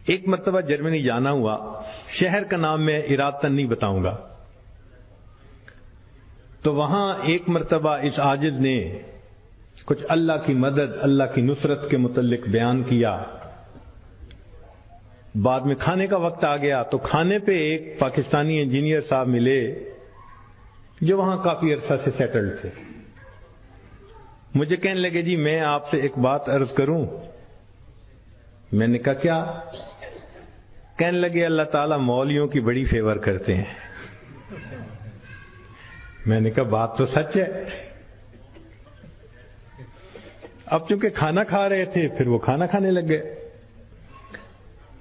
ایک مرتبہ جرمنی جانا ہوا، شہر کا نام میں ارادتاً نہیں بتاؤں گا، تو وہاں ایک مرتبہ اس عاجز نے کچھ اللہ کی مدد، اللہ کی نصرت کے متعلق بیان کیا۔ بعد میں کھانے کا وقت آ گیا تو کھانے پہ ایک پاکستانی انجینئر صاحب ملے جو وہاں کافی عرصہ سے سیٹلڈ تھے۔ مجھے کہنے لگے جی میں آپ سے ایک بات عرض کروں؟ میں نے کہا کیا؟ کہنے لگے اللہ تعالیٰ مولویوں کی بڑی فیور کرتے ہیں۔ میں نے کہا بات تو سچ ہے۔ اب چونکہ کھانا کھا رہے تھے پھر وہ کھانا کھانے لگ گئے۔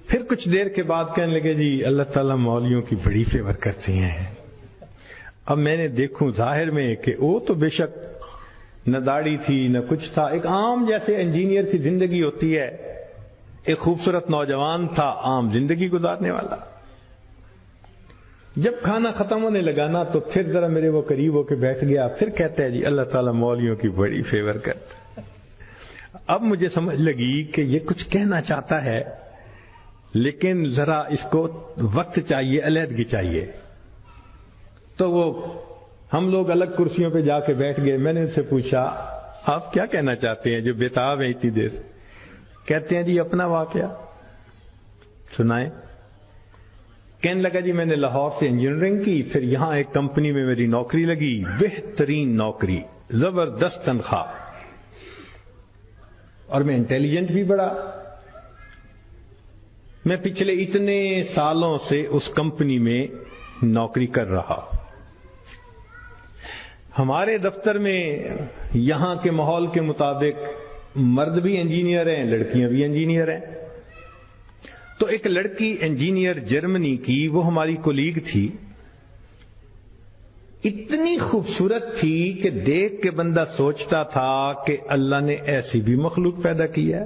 پھر کچھ دیر کے بعد کہنے لگے جی اللہ تعالیٰ مولویوں کی بڑی فیور کرتے ہیں۔ اب میں نے دیکھوں ظاہر میں کہ وہ تو بے شک نہ داڑھی تھی نہ کچھ تھا، ایک عام جیسے انجینئر کی زندگی ہوتی ہے، ایک خوبصورت نوجوان تھا عام زندگی گزارنے والا۔ جب کھانا ختم ہونے لگا نا تو پھر ذرا میرے وہ قریب ہو کے بیٹھ گیا، پھر کہتا ہے جی اللہ تعالیٰ مولویوں کی بڑی فیور کرتا۔ اب مجھے سمجھ لگی کہ یہ کچھ کہنا چاہتا ہے لیکن ذرا اس کو وقت چاہیے، علیحدگی چاہیے۔ تو وہ ہم لوگ الگ کرسیوں پہ جا کے بیٹھ گئے۔ میں نے ان سے پوچھا آپ کیا کہنا چاہتے ہیں جو بےتاب ہیں اتنی دیر سے؟ کہتے ہیں جی اپنا واقعہ سنائیں۔ کہنے لگا جی میں نے لاہور سے انجینئرنگ کی، پھر یہاں ایک کمپنی میں میری نوکری لگی، بہترین نوکری، زبردست تنخواہ، اور میں انٹیلیجنٹ بھی بڑا۔ میں پچھلے اتنے سالوں سے اس کمپنی میں نوکری کر رہا۔ ہمارے دفتر میں یہاں کے ماحول کے مطابق مرد بھی انجینئر ہیں، لڑکیاں بھی انجینئر ہیں۔ تو ایک لڑکی انجینئر جرمنی کی، وہ ہماری کولیگ تھی، اتنی خوبصورت تھی کہ دیکھ کے بندہ سوچتا تھا کہ اللہ نے ایسی بھی مخلوق پیدا کی ہے،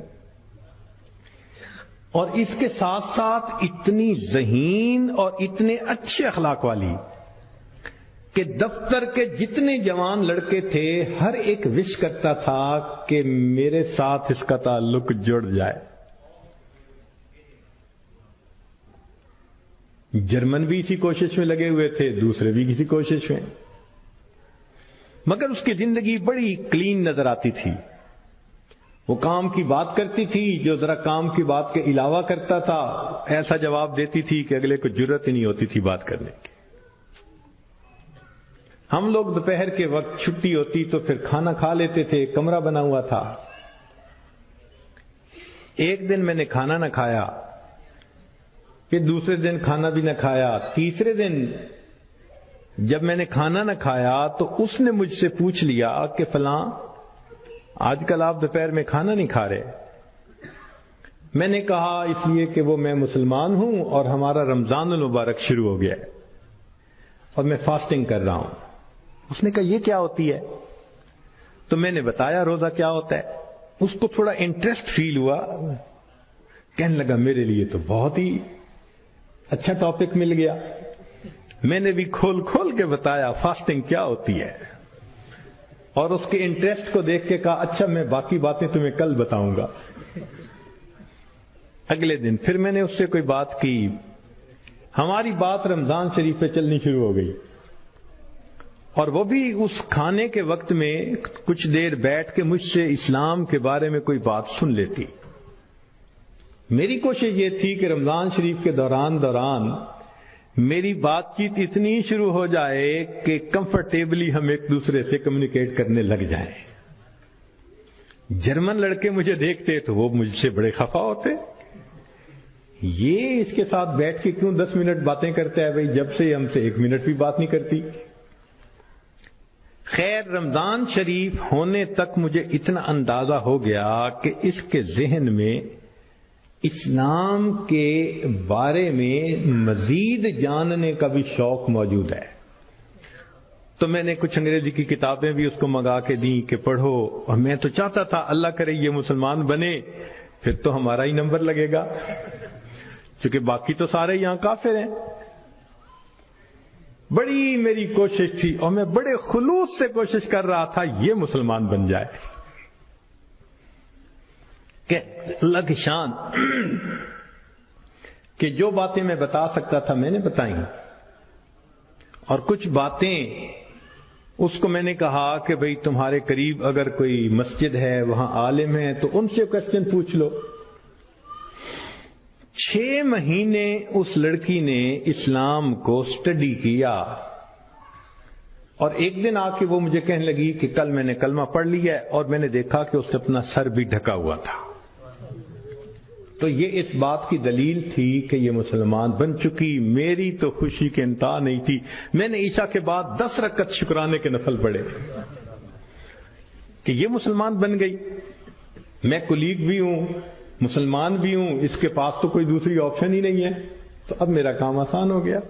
اور اس کے ساتھ ساتھ اتنی ذہین اور اتنے اچھے اخلاق والی کہ دفتر کے جتنے جوان لڑکے تھے ہر ایک وش کرتا تھا کہ میرے ساتھ اس کا تعلق جڑ جائے۔ جرمن بھی اسی کوشش میں لگے ہوئے تھے، دوسرے بھی کسی کوشش میں، مگر اس کی زندگی بڑی کلین نظر آتی تھی۔ وہ کام کی بات کرتی تھی، جو ذرا کام کی بات کے علاوہ کرتا تھا ایسا جواب دیتی تھی کہ اگلے کو جرت ہی نہیں ہوتی تھی بات کرنے کی۔ ہم لوگ دوپہر کے وقت چھٹی ہوتی تو پھر کھانا کھا لیتے تھے، کمرہ بنا ہوا تھا۔ ایک دن میں نے کھانا نہ کھایا، پھر دوسرے دن کھانا بھی نہ کھایا، تیسرے دن جب میں نے کھانا نہ کھایا تو اس نے مجھ سے پوچھ لیا کہ فلاں آج کل آپ دوپہر میں کھانا نہیں کھا رہے؟ میں نے کہا اس لیے کہ وہ میں مسلمان ہوں اور ہمارا رمضان المبارک شروع ہو گیا ہے اور میں فاسٹنگ کر رہا ہوں۔ اس نے کہا یہ کیا ہوتی ہے؟ تو میں نے بتایا روزہ کیا ہوتا ہے۔ اس کو تھوڑا انٹرسٹ فیل ہوا، کہنے لگا میرے لیے تو بہت ہی اچھا ٹاپک مل گیا۔ میں نے بھی کھول کھول کے بتایا فاسٹنگ کیا ہوتی ہے، اور اس کے انٹرسٹ کو دیکھ کے کہا اچھا میں باقی باتیں تمہیں کل بتاؤں گا۔ اگلے دن پھر میں نے اس سے کوئی بات کی، ہماری بات رمضان شریف پہ چلنی شروع ہو گئی، اور وہ بھی اس کھانے کے وقت میں کچھ دیر بیٹھ کے مجھ سے اسلام کے بارے میں کوئی بات سن لیتی۔ میری کوشش یہ تھی کہ رمضان شریف کے دوران میری بات چیت اتنی شروع ہو جائے کہ کمفرٹیبلی ہم ایک دوسرے سے کمیونیکیٹ کرنے لگ جائیں۔ جرمن لڑکے مجھے دیکھتے تو وہ مجھ سے بڑے خفا ہوتے، یہ اس کے ساتھ بیٹھ کے کیوں 10 منٹ باتیں کرتا ہے؟ بھائی جب سے ہم سے 1 منٹ بھی بات نہیں کرتی۔ خیر رمضان شریف ہونے تک مجھے اتنا اندازہ ہو گیا کہ اس کے ذہن میں اسلام کے بارے میں مزید جاننے کا بھی شوق موجود ہے۔ تو میں نے کچھ انگریزی کی کتابیں بھی اس کو منگا کے دیں کہ پڑھو، اور میں تو چاہتا تھا اللہ کرے یہ مسلمان بنے، پھر تو ہمارا ہی نمبر لگے گا، کیونکہ باقی تو سارے یہاں کافر ہیں۔ بڑی میری کوشش تھی اور میں بڑے خلوص سے کوشش کر رہا تھا یہ مسلمان بن جائے کہ اللہ کی شان۔ کہ جو باتیں میں بتا سکتا تھا میں نے بتائیں، اور کچھ باتیں اس کو میں نے کہا کہ بھئی تمہارے قریب اگر کوئی مسجد ہے، وہاں عالم ہے، تو ان سے کوسچن پوچھ لو۔ 6 مہینے اس لڑکی نے اسلام کو سٹڈی کیا، اور ایک دن آ کے وہ مجھے کہنے لگی کہ کل میں نے کلمہ پڑھ لیا ہے، اور میں نے دیکھا کہ اس نے اپنا سر بھی ڈھکا ہوا تھا۔ تو یہ اس بات کی دلیل تھی کہ یہ مسلمان بن چکی۔ میری تو خوشی کے انتہا نہیں تھی۔ میں نے عشاء کے بعد 10 رکعت شکرانے کے نفل پڑھے کہ یہ مسلمان بن گئی۔ میں کلیگ بھی ہوں، مسلمان بھی ہوں، اس کے پاس تو کوئی دوسری آپشن ہی نہیں ہے، تو اب میرا کام آسان ہو گیا۔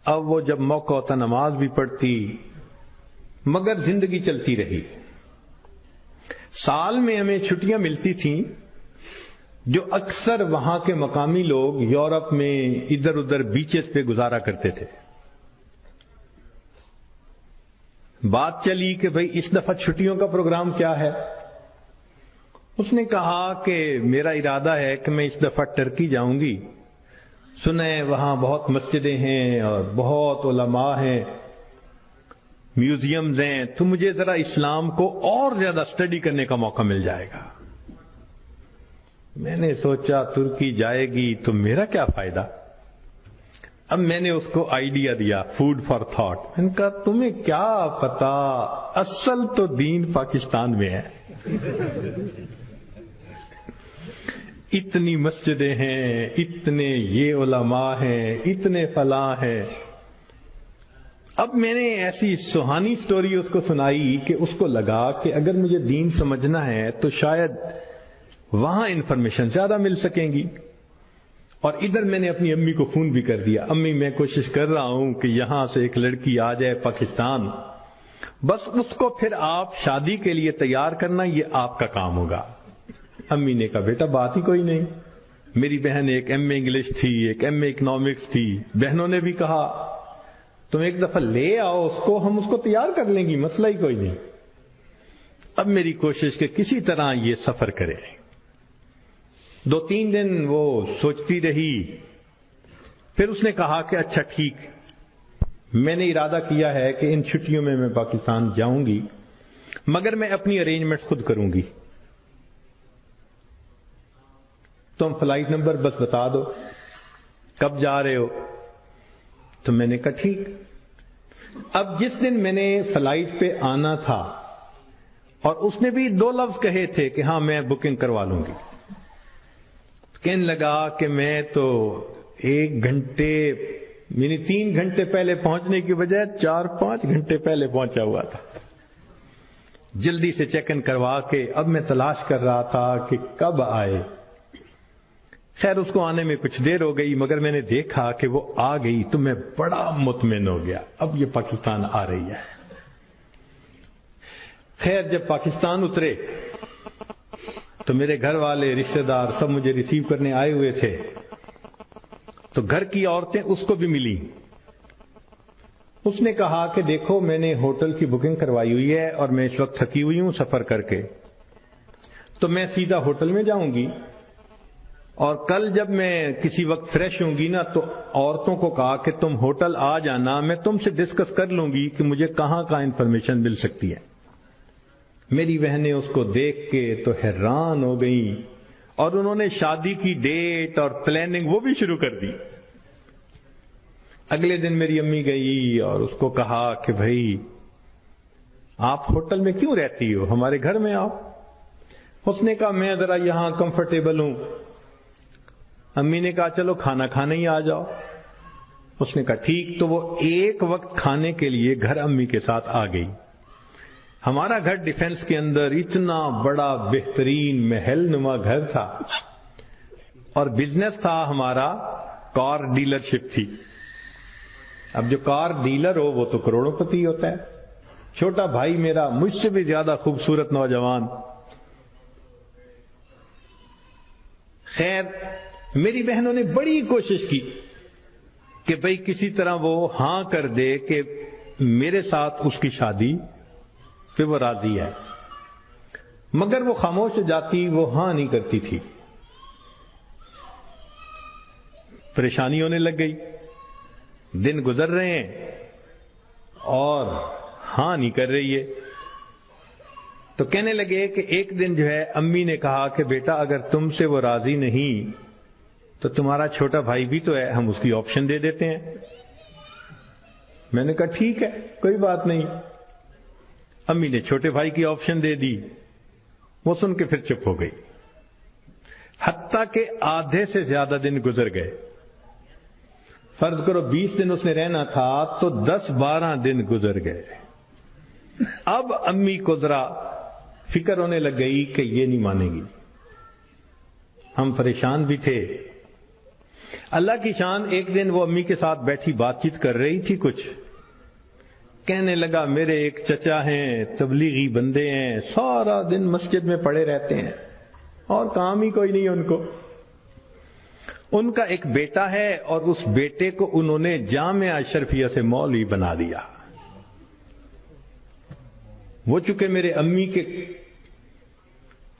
اب وہ جب موقع ہوتا نماز بھی پڑھتی، مگر زندگی چلتی رہی۔ سال میں ہمیں چھٹیاں ملتی تھیں جو اکثر وہاں کے مقامی لوگ یورپ میں ادھر ادھر بیچز پہ گزارا کرتے تھے۔ بات چلی کہ بھئی اس دفعہ چھٹیوں کا پروگرام کیا ہے؟ اس نے کہا کہ میرا ارادہ ہے کہ میں اس دفعہ ٹرکی جاؤں گی، سنیں وہاں بہت مسجدیں ہیں اور بہت علماء ہیں، میوزیمز ہیں، تو مجھے ذرا اسلام کو اور زیادہ سٹڈی کرنے کا موقع مل جائے گا۔ میں نے سوچا ترکی جائے گی تو میرا کیا فائدہ؟ اب میں نے اس کو آئیڈیا دیا، فوڈ فار تھاٹ۔ میں نے کہا تمہیں کیا پتا، اصل تو دین پاکستان میں ہے۔ اتنی مسجدیں ہیں، اتنے یہ علماء ہیں، اتنے فلاں ہیں۔ اب میں نے ایسی سہانی سٹوری اس کو سنائی کہ اس کو لگا کہ اگر مجھے دین سمجھنا ہے تو شاید وہاں انفارمیشن زیادہ مل سکیں گی۔ اور ادھر میں نے اپنی امی کو فون بھی کر دیا، امی میں کوشش کر رہا ہوں کہ یہاں سے ایک لڑکی آ جائے پاکستان، بس اس کو پھر آپ شادی کے لیے تیار کرنا، یہ آپ کا کام ہوگا۔ امی نے کہا بیٹا بات ہی کوئی نہیں۔ میری بہن ایک ایم اے انگلش تھی، ایک ایم اے اکنامکس تھی، بہنوں نے بھی کہا تم ایک دفعہ لے آؤ اس کو، ہم اس کو تیار کر لیں گی، مسئلہ ہی کوئی نہیں۔ اب میری کوشش کہ کسی طرح یہ سفر کرے۔ 2-3 دن وہ سوچتی رہی، پھر اس نے کہا کہ اچھا ٹھیک، میں نے ارادہ کیا ہے کہ ان چھٹیوں میں پاکستان جاؤں گی، مگر میں اپنی ارینجمنٹ خود کروں گی، تم فلائٹ نمبر بس بتا دو کب جا رہے ہو۔ تو میں نے کہا ٹھیک۔ اب جس دن میں نے فلائٹ پہ آنا تھا، اور اس نے بھی 2 لفظ کہے تھے کہ ہاں میں بکنگ کروا لوں گی، کہنے لگا کہ میں تو 1 گھنٹے یعنی 3 گھنٹے پہلے پہنچنے کی بجائے 4-5 گھنٹے پہلے پہنچا ہوا تھا۔ جلدی سے چیک ان کروا کے اب میں تلاش کر رہا تھا کہ کب آئے۔ خیر اس کو آنے میں کچھ دیر ہو گئی، مگر میں نے دیکھا کہ وہ آ گئی تو میں بڑا مطمئن ہو گیا، اب یہ پاکستان آ رہی ہے۔ خیر جب پاکستان اترے تو میرے گھر والے رشتہ دار سب مجھے ریسیو کرنے آئے ہوئے تھے، تو گھر کی عورتیں اس کو بھی ملی۔ اس نے کہا کہ دیکھو میں نے ہوٹل کی بکنگ کروائی ہوئی ہے اور میں اس وقت تھکی ہوئی ہوں سفر کر کے، تو میں سیدھا ہوٹل میں جاؤں گی، اور کل جب میں کسی وقت فریش ہوں گی نا تو عورتوں کو کہا کہ تم ہوٹل آ جانا، میں تم سے ڈسکس کر لوں گی کہ مجھے کہاں انفارمیشن مل سکتی ہے۔ میری بہنیں اس کو دیکھ کے تو حیران ہو گئیں، اور انہوں نے شادی کی ڈیٹ اور پلاننگ وہ بھی شروع کر دی۔ اگلے دن میری امی گئی اور اس کو کہا کہ بھائی آپ ہوٹل میں کیوں رہتی ہو، ہمارے گھر میں آؤ۔ اس نے کہا میں ذرا یہاں کمفرٹیبل ہوں۔ امی نے کہا چلو کھانا کھانے ہی آ جاؤ۔ اس نے کہا ٹھیک، تو وہ ایک وقت کھانے کے لیے گھر امی کے ساتھ آ گئی۔ ہمارا گھر ڈیفنس کے اندر اتنا بڑا بہترین محل نما گھر تھا، اور بزنس تھا ہمارا، کار ڈیلرشپ تھی۔ اب جو کار ڈیلر ہو وہ تو کروڑوں پتی ہوتا ہے۔ چھوٹا بھائی میرا مجھ سے بھی زیادہ خوبصورت نوجوان۔ خیر میری بہنوں نے بڑی کوشش کی کہ بھئی کسی طرح وہ ہاں کر دے کہ میرے ساتھ اس کی شادی پہ وہ راضی ہے، مگر وہ خاموش ہو جاتی، وہ ہاں نہیں کرتی تھی۔ پریشانی ہونے لگ گئی، دن گزر رہے ہیں اور ہاں نہیں کر رہی ہے. تو کہنے لگے کہ ایک دن جو ہے امی نے کہا کہ بیٹا اگر تم سے وہ راضی نہیں تو تمہارا چھوٹا بھائی بھی تو ہے، ہم اس کی آپشن دے دیتے ہیں. میں نے کہا ٹھیک ہے کوئی بات نہیں. امی نے چھوٹے بھائی کی آپشن دے دی. وہ سن کے پھر چپ ہو گئی. حتیٰ کہ آدھے سے زیادہ دن گزر گئے. فرض کرو 20 دن اس نے رہنا تھا تو 10-12 دن گزر گئے. اب امی کو ذرا فکر ہونے لگ گئی کہ یہ نہیں مانے گی. ہم پریشان بھی تھے. اللہ کی شان، ایک دن وہ امی کے ساتھ بیٹھی بات چیت کر رہی تھی. کچھ کہنے لگا میرے ایک چچا ہیں، تبلیغی بندے ہیں، سارا دن مسجد میں پڑے رہتے ہیں اور کام ہی کوئی نہیں ان کو. ان کا ایک بیٹا ہے اور اس بیٹے کو انہوں نے جامعہ اشرفیہ سے مولوی بنا دیا. وہ چونکہ میرے امی کے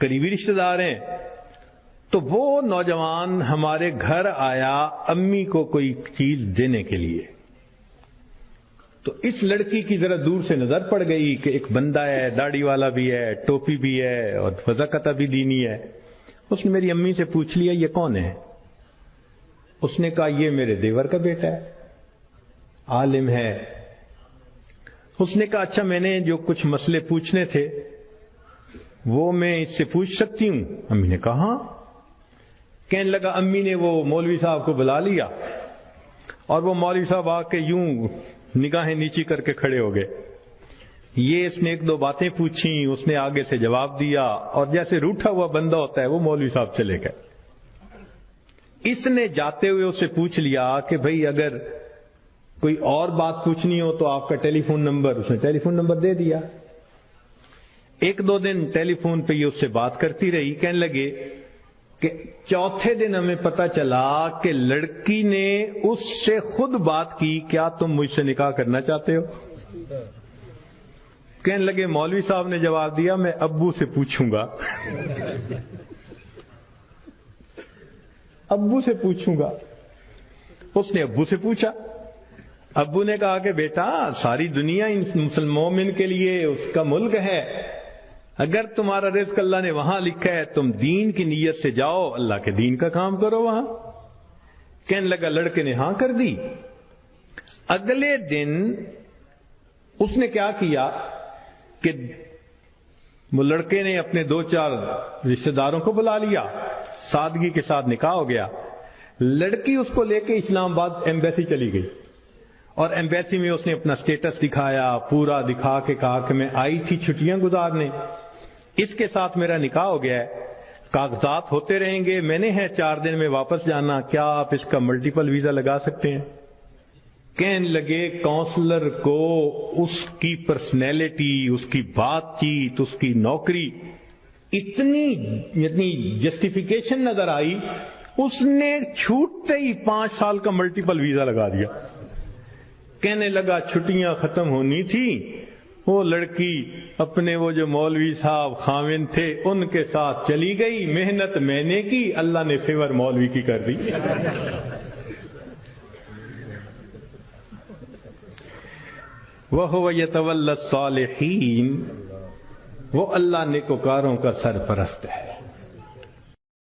قریبی رشتہ دار ہیں تو وہ نوجوان ہمارے گھر آیا امی کو کوئی چیز دینے کے لیے. تو اس لڑکی کی ذرا دور سے نظر پڑ گئی کہ ایک بندہ ہے، داڑھی والا بھی ہے، ٹوپی بھی ہے اور وضاقتہ بھی دینی ہے. اس نے میری امی سے پوچھ لیا یہ کون ہے؟ اس نے کہا یہ میرے دیور کا بیٹا ہے، عالم ہے. اس نے کہا اچھا میں نے جو کچھ مسئلے پوچھنے تھے وہ میں اس سے پوچھ سکتی ہوں؟ امی نے کہا ہاں. کہنے لگا امی نے وہ مولوی صاحب کو بلا لیا اور وہ مولوی صاحب آ کے یوں نگاہیں نیچی کر کے کھڑے ہو گئے. یہ اس نے 1-2 باتیں پوچھی، اس نے آگے سے جواب دیا اور جیسے روٹھا ہوا بندہ ہوتا ہے وہ مولوی صاحب چلے گئے. اس نے جاتے ہوئے اس سے پوچھ لیا کہ بھئی اگر کوئی اور بات پوچھنی ہو تو آپ کا ٹیلی فون نمبر. اس نے ٹیلی فون نمبر دے دیا. 1-2 دن ٹیلی فون پہ یہ اس سے بات کرتی رہی. کہنے لگے کہ چوتھے دن ہمیں پتا چلا کہ لڑکی نے اس سے خود بات کی، کیا تم مجھ سے نکاح کرنا چاہتے ہو؟ کہنے لگے مولوی صاحب نے جواب دیا میں ابو سے پوچھوں گا. ابو سے پوچھوں گا. اس نے ابو سے پوچھا. ابو نے کہا کہ بیٹا ساری دنیا ان مسلمانوں کے لیے اس کا ملک ہے، اگر تمہارا رزق اللہ نے وہاں لکھا ہے تم دین کی نیت سے جاؤ، اللہ کے دین کا کام کرو وہاں. کہنے لگا لڑکے نے ہاں کر دی. اگلے دن اس نے کیا کیا کہ وہ لڑکے نے اپنے 2-4 رشتہ داروں کو بلا لیا، سادگی کے ساتھ نکاح ہو گیا. لڑکی اس کو لے کے اسلام آباد ایمبیسی چلی گئی اور ایمبیسی میں اس نے اپنا سٹیٹس دکھایا، پورا دکھا کے کہا کہ میں آئی تھی چھٹیاں گزارنے، اس کے ساتھ میرا نکاح ہو گیا ہے، کاغذات ہوتے رہیں گے، میں نے ہے 4 دن میں واپس جانا، کیا آپ اس کا ملٹیپل ویزا لگا سکتے ہیں؟ کہنے لگے کونسلر کو اس کی پرسنالٹی، اس کی بات چیت، اس کی نوکری اتنی جسٹیفیکیشن نظر آئی، اس نے چھوٹتے ہی 5 سال کا ملٹیپل ویزا لگا دیا. کہنے لگا چھٹیاں ختم ہونی تھی، وہ لڑکی اپنے وہ جو مولوی صاحب خاوند تھے ان کے ساتھ چلی گئی. محنت میں نے کی، اللہ نے فیور مولوی کی کر دی. وَهُوَ يَتَوَلَّى الصَّالِحِينَ، وہ اللہ نیکوکاروں کا سرپرست ہے.